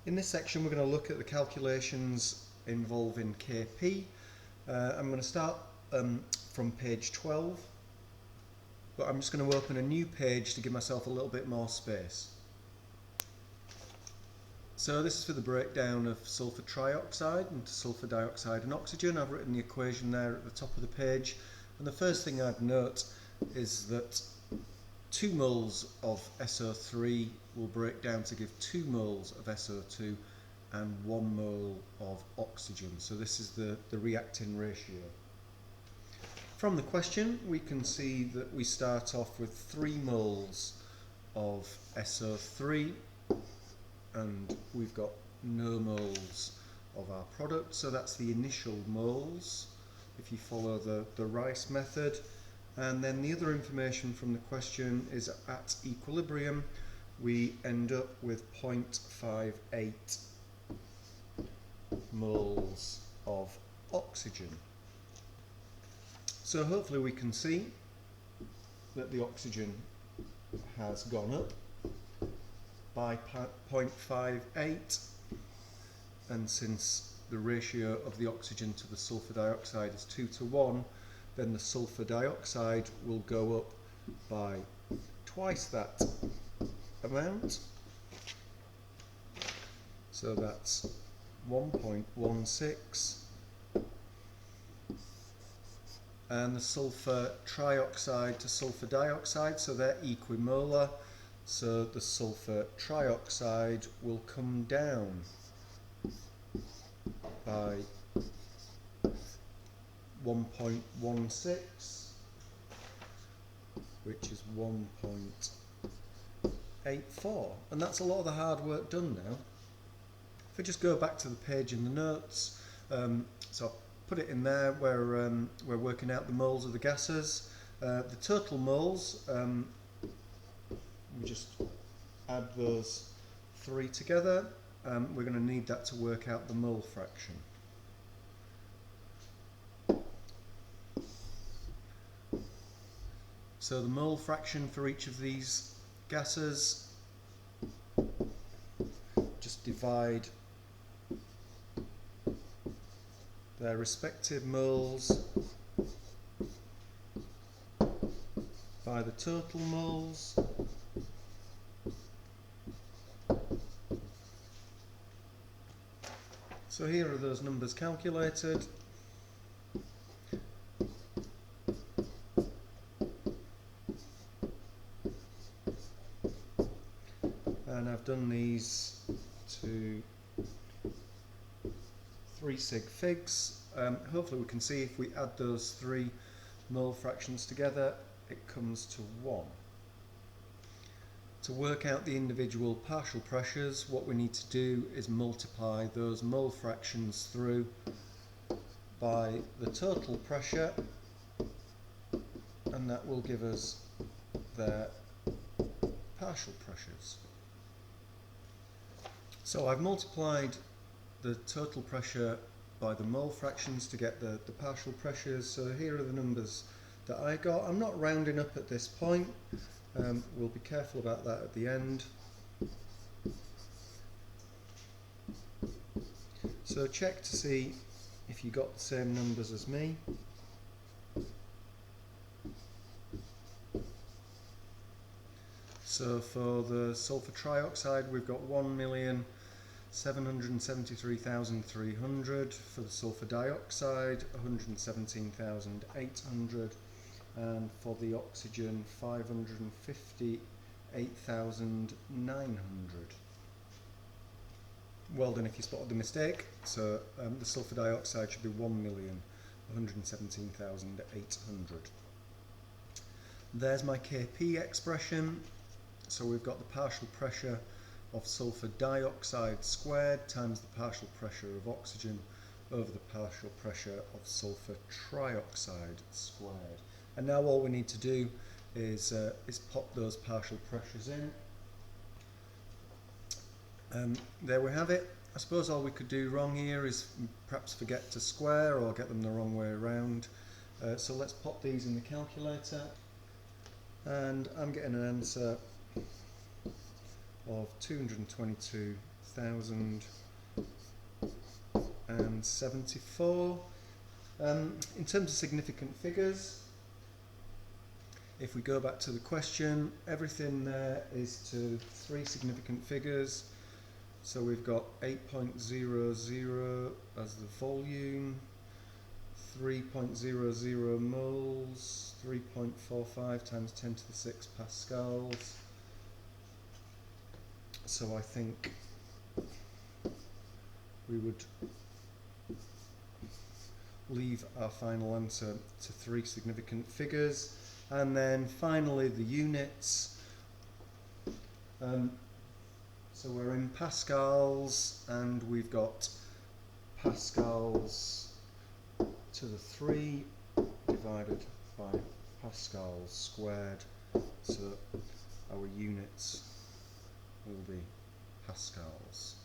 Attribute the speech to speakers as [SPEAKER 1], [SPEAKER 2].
[SPEAKER 1] In this section we're going to look at the calculations involving Kp. I'm going to start from page 12, but I'm just going to open a new page to give myself a little bit more space. So this is for the breakdown of sulfur trioxide into sulfur dioxide and oxygen. I've written the equation there at the top of the page, and the first thing I'd note is that 2 moles of SO3 will break down to give 2 moles of SO2 and 1 mole of oxygen. So this is the reacting ratio. From the question we can see that we start off with 3 moles of SO3 and we've got no moles of our product, so that's the initial moles if you follow the Rice method. And then the other information from the question is at equilibrium we end up with 0.58 moles of oxygen. So hopefully we can see that the oxygen has gone up by 0.58, and since the ratio of the oxygen to the sulfur dioxide is 2 to 1, then the sulfur dioxide will go up by twice that amount. So that's 1.16, and the sulfur trioxide to sulfur dioxide, so they're equimolar, so the sulfur trioxide will come down by 1.16, which is 1.84, and that's a lot of the hard work done now. If I just go back to the page in the notes, so I'll put it in there where we're working out the moles of the gases. The total moles, we just add those 3 together. We're going to need that to work out the mole fraction. So the mole fraction for each of these gases, just divide their respective moles by the total moles. So here are those numbers calculated. And I've done these to 3 sig figs. Hopefully we can see if we add those 3 mole fractions together, it comes to 1. To work out the individual partial pressures, what we need to do is multiply those mole fractions through by the total pressure, and that will give us their partial pressures. So I've multiplied the total pressure by the mole fractions to get the partial pressures. So here are the numbers that I got. I'm not rounding up at this point. We'll be careful about that at the end. So check to see if you got the same numbers as me. So for the sulfur trioxide we've got 1,773,300, for the sulfur dioxide 117,800, and for the oxygen 558,900. Well done if you spotted the mistake. So the sulfur dioxide should be 1,117,800. There's my Kp expression. So we've got the partial pressure of sulfur dioxide squared times the partial pressure of oxygen over the partial pressure of sulfur trioxide squared. And now all we need to do is pop those partial pressures in. There we have it. I suppose all we could do wrong here is perhaps forget to square or get them the wrong way around. So let's pop these in the calculator, and I'm getting an answer of 222 1074. In terms of significant figures, if we go back to the question, everything there is to 3 significant figures. So we've got 8.00 as the volume, 3.00 moles, 3.45 times 10 to the 6 pascals. So I think we would leave our final answer to 3 significant figures. And then finally the units. So we're in pascals, and we've got pascals to the 3 divided by pascals squared, so our units will be pascals.